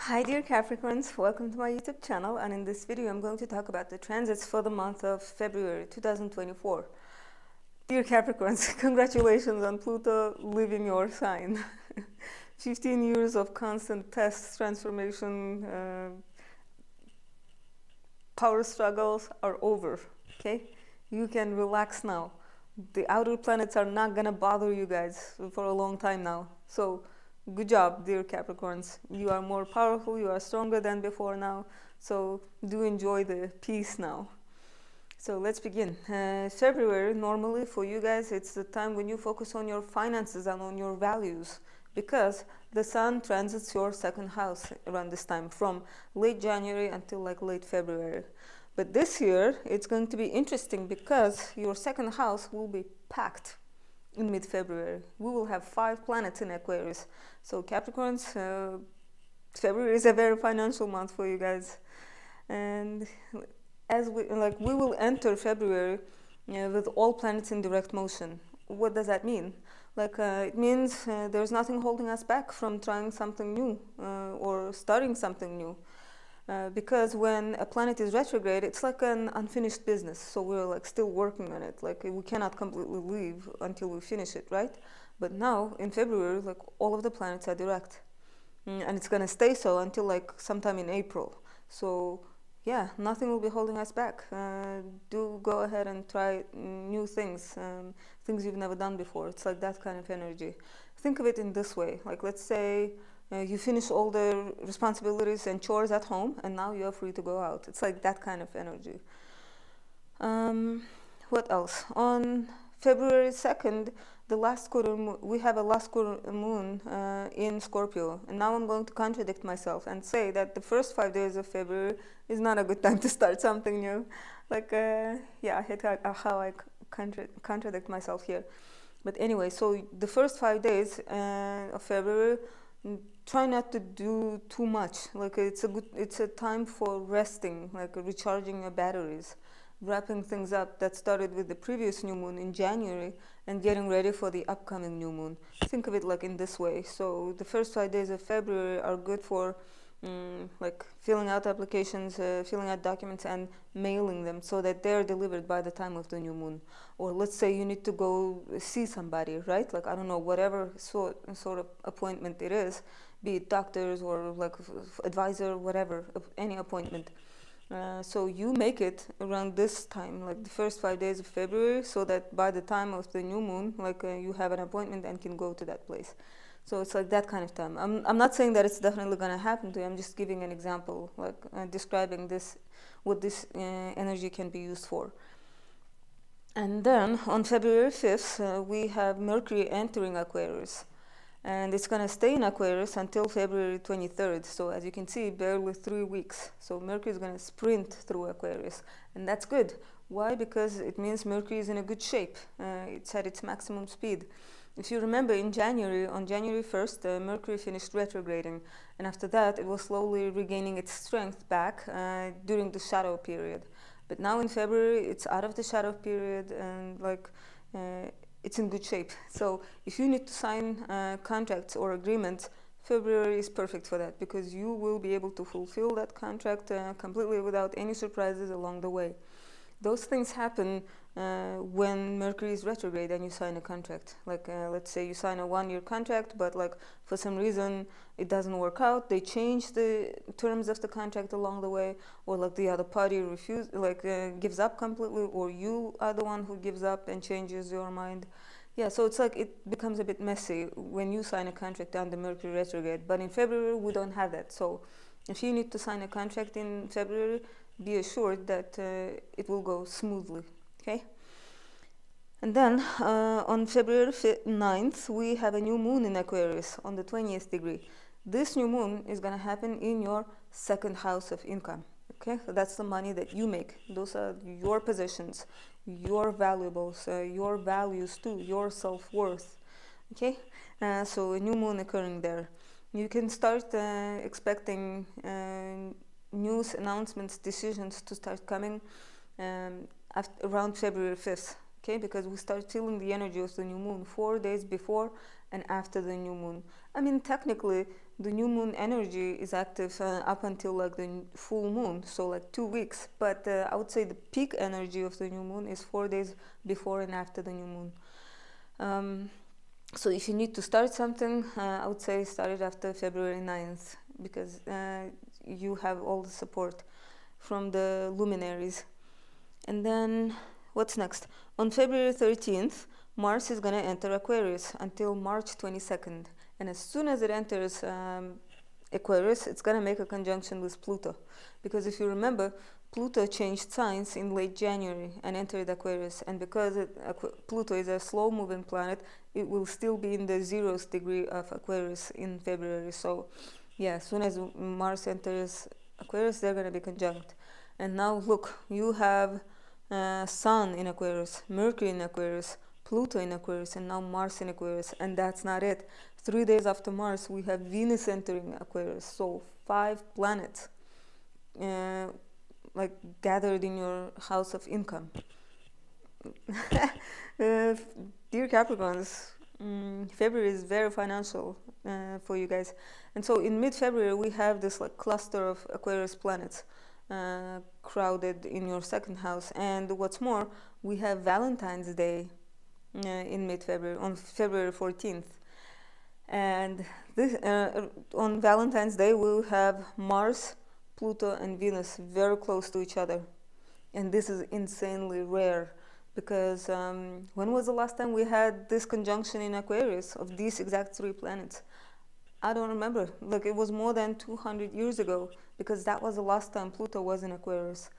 Hi dear Capricorns, welcome to my YouTube channel, and in this video I'm going to talk about the transits for the month of February 2024. Dear Capricorns, congratulations on Pluto leaving your sign. 15 years of constant tests, transformation, power struggles are over, okay? You can relax now. The outer planets are not gonna bother you guys for a long time now. So good job, dear Capricorns. You are more powerful, you are stronger than before now. So do enjoy the peace now. So let's begin. February, normally for you guys, it's the time when you focus on your finances and on your values, because the sun transits your second house around this time from late January until like late February. But this year, it's going to be interesting because your second house will be packed in mid-February. We will have 5 planets in Aquarius. So Capricorns, February is a very financial month for you guys. And as we will enter February with all planets in direct motion. What does that mean? It means there's nothing holding us back from trying something new or starting something new. Because when a planet is retrograde, it's like an unfinished business. So we're like still working on it. Like we cannot completely leave until we finish it, right? But now in February, like all of the planets are direct, and it's gonna stay so until like sometime in April. So yeah, nothing will be holding us back. Do go ahead and try new things, things you've never done before. It's like that kind of energy. Think of it in this way. Like let's say you finish all the responsibilities and chores at home, and now you're free to go out. It's like that kind of energy. What else? On February 2nd, the last quarter we have a last quarter moon in Scorpio. And now I'm going to contradict myself and say that the first 5 days of February is not a good time to start something new. Yeah, I hate how I contradict myself here. But anyway, so the first 5 days of February, try not to do too much. Like it's a time for resting, like recharging your batteries, wrapping things up that started with the previous new moon in January and getting ready for the upcoming new moon. Think of it like in this way. So the first 5 days of February are good for like filling out applications, filling out documents and mailing them so that they're delivered by the time of the new moon. Or let's say you need to go see somebody, right? Like I don't know, whatever sort of appointment it is, be it doctors or like advisor, whatever, any appointment. So you make it around this time, like the first 5 days of February, so that by the time of the new moon, you have an appointment and can go to that place. So it's like that kind of time. I'm not saying that it's definitely going to happen to you. I'm just giving an example, describing this, what this energy can be used for. And then on February 5th, we have Mercury entering Aquarius. And it's going to stay in Aquarius until February 23rd. So as you can see, barely 3 weeks. So Mercury is going to sprint through Aquarius. And that's good. Why? Because it means Mercury is in a good shape. It's at its maximum speed. If you remember, in January, on January 1st, Mercury finished retrograding. And after that, it was slowly regaining its strength back during the shadow period. But now in February, it's out of the shadow period and it's in good shape. So if you need to sign contracts or agreements, February is perfect for that, because you will be able to fulfill that contract completely without any surprises along the way. Those things happen when Mercury is retrograde and you sign a contract. Let's say you sign a 1-year contract, but for some reason it doesn't work out. They change the terms of the contract along the way, or the other party gives up completely, or you are the one who gives up and changes your mind. Yeah, so it's like it becomes a bit messy when you sign a contract under Mercury retrograde. But in February we don't have that. So if you need to sign a contract in February, be assured that it will go smoothly, okay? And then on February 9th, we have a new moon in Aquarius on the 20th degree. This new moon is going to happen in your second house of income, okay? So that's the money that you make. Those are your possessions, your valuables, your values too, your self-worth, okay? So a new moon occurring there. You can start expecting news, announcements, decisions to start coming around February 5th, okay? Because we start feeling the energy of the new moon 4 days before and after the new moon. I mean, technically, the new moon energy is active up until like the full moon, so like 2 weeks. But I would say the peak energy of the new moon is 4 days before and after the new moon. So if you need to start something, I would say start it after February 9th, because you have all the support from the luminaries. And then what's next? On February 13th, Mars is going to enter Aquarius until March 22nd. And as soon as it enters Aquarius, it's going to make a conjunction with Pluto. Because if you remember, Pluto changed signs in late January and entered Aquarius. And because Pluto is a slow-moving planet, it will still be in the 0th degree of Aquarius in February. So, yeah, as soon as Mars enters Aquarius, they're going to be conjunct. And now, look, you have Sun in Aquarius, Mercury in Aquarius, Pluto in Aquarius, and now Mars in Aquarius. And that's not it. 3 days after Mars, we have Venus entering Aquarius. So 5 planets like gathered in your house of income. Dear Capricorns, February is very financial for you guys. And so in mid-February, we have this like cluster of Aquarius planets crowded in your second house. And what's more, we have Valentine's Day in mid-February, on February 14th. And this, on Valentine's Day, we'll have Mars, Pluto, and Venus very close to each other. And this is insanely rare, because when was the last time we had this conjunction in Aquarius of these exact 3 planets? I don't remember. Like, it was more than 200 years ago, because that was the last time Pluto was in Aquarius.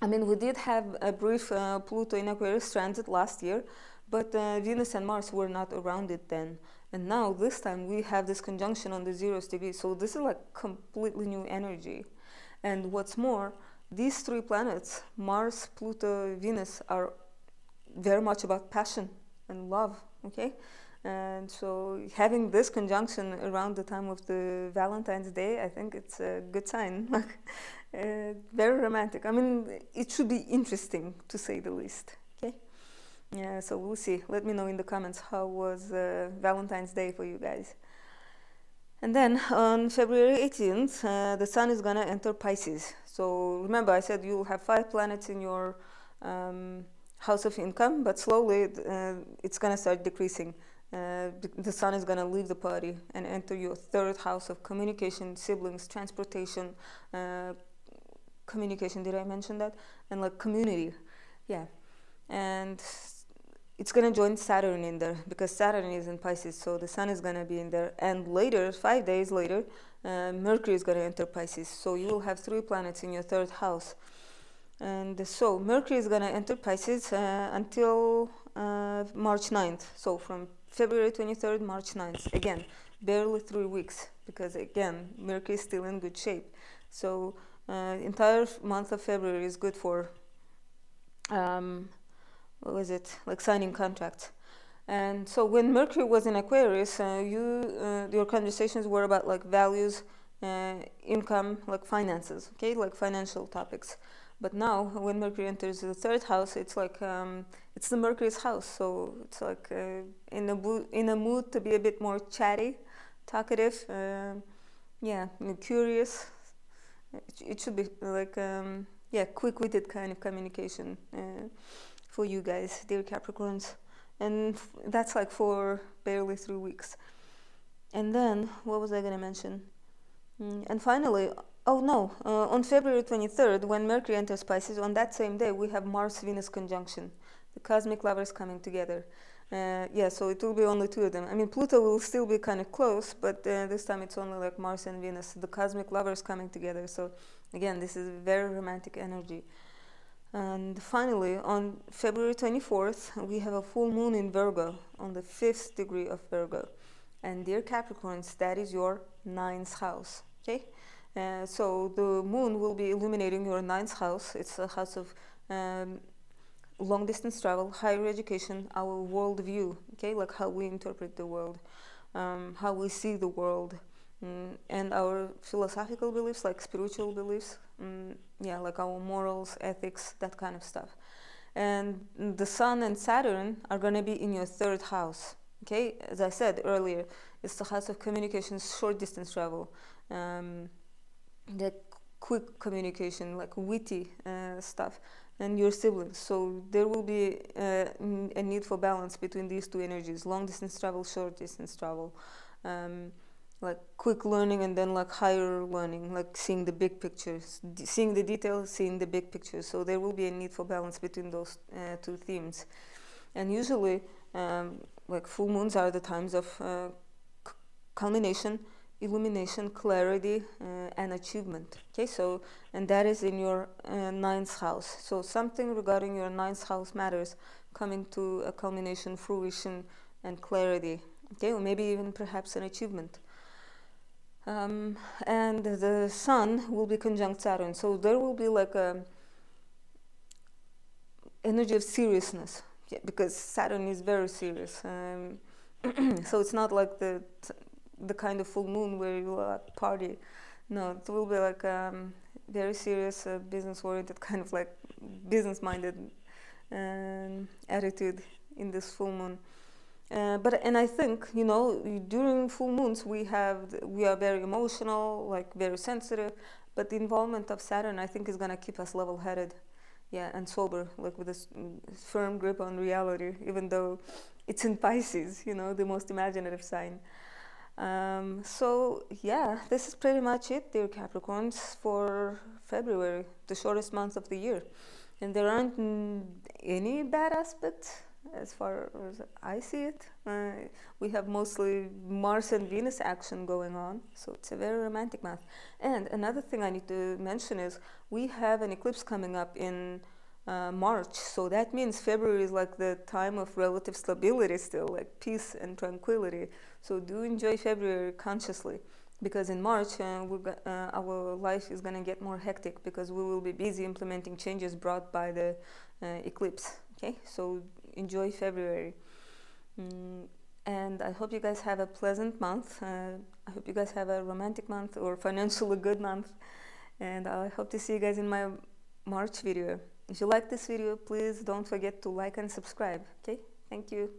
I mean, we did have a brief Pluto in Aquarius transit last year, but Venus and Mars were not around it then. And now, this time, we have this conjunction on the 0th degree. So this is like completely new energy. And what's more, these 3 planets, Mars, Pluto, Venus, are very much about passion and love, okay? And so having this conjunction around the time of the Valentine's Day, I think it's a good sign. Very romantic. I mean, it should be interesting, to say the least, okay? Yeah, so we'll see. Let me know in the comments how was Valentine's Day for you guys. And then on February 18th, the Sun is going to enter Pisces. So remember, I said you'll have 5 planets in your house of income, but slowly it's going to start decreasing. The Sun is going to leave the party and enter your 3rd house of communication, siblings, transportation, communication, did I mention that? And like community, yeah. And it's going to join Saturn in there, because Saturn is in Pisces, so the Sun is going to be in there. And later, 5 days later, Mercury is going to enter Pisces. So you will have 3 planets in your 3rd house. And so Mercury is going to enter Pisces until March 9th. So from February 23rd, March 9th. Again, barely 3 weeks, because again, Mercury is still in good shape. So entire month of February is good for what was it, like signing contracts. And so when Mercury was in Aquarius, your conversations were about like values, income, like finances, okay, like financial topics. But now when Mercury enters the 3rd house, it's like it's the Mercury's house, so it's like in a mood to be a bit more chatty, talkative, yeah, curious. It should be like yeah, quick-witted kind of communication for you guys, dear Capricorns. And that's like for barely 3 weeks. And then, what was I going to mention? And finally, oh no, on February 23rd, when Mercury enters Pisces, on that same day, we have Mars-Venus conjunction. The cosmic lovers coming together. Yeah, so it will be only 2 of them. I mean, Pluto will still be kind of close, but this time it's only like Mars and Venus, the cosmic lovers coming together. So again, this is very romantic energy. And finally, on February 24th, we have a full moon in Virgo, on the 5th degree of Virgo. And dear Capricorns, that is your 9th house, okay? So the moon will be illuminating your 9th house. It's a house of long distance travel, higher education, our world view, okay, like how we interpret the world, how we see the world, and our philosophical beliefs, like spiritual beliefs, yeah, like our morals, ethics, that kind of stuff. And the Sun and Saturn are going to be in your 3rd house, okay? As I said earlier, It's the house of communications, short distance travel, the quick communication, like witty stuff, and your siblings. So there will be a need for balance between these two energies: long distance travel, short distance travel. Like quick learning and then like higher learning, like seeing the big pictures, seeing the details, seeing the big pictures. So there will be a need for balance between those two themes. And usually like full moons are the times of culmination, illumination, clarity, and achievement. Okay, so, and that is in your ninth house. So something regarding your ninth house matters, coming to a culmination, fruition, and clarity. Okay, or maybe even perhaps an achievement. And the sun will be conjunct Saturn, so there will be like a energy of seriousness, yeah, because Saturn is very serious. So it's not like the kind of full moon where you party. No, it will be like very serious, business-oriented, kind of like business-minded attitude in this full moon. And I think, you know, during full moons we are very emotional, like very sensitive, but the involvement of Saturn, I think, is gonna keep us level-headed, yeah, and sober, like with a firm grip on reality, even though it's in Pisces, you know, the most imaginative sign. So yeah, this is pretty much it, dear Capricorns, for February, the shortest month of the year, and there aren't any bad aspects. As far as I see it, we have mostly Mars and Venus action going on, so it's a very romantic month. And another thing I need to mention is we have an eclipse coming up in March, so that means February is like the time of relative stability still, like peace and tranquility. So do enjoy February consciously, because in March our life is going to get more hectic because we will be busy implementing changes brought by the eclipse. Okay, so enjoy February. And I hope you guys have a pleasant month. I hope you guys have a romantic month or financially good month. And I hope to see you guys in my March video. If you like this video, please don't forget to like and subscribe. Okay, thank you.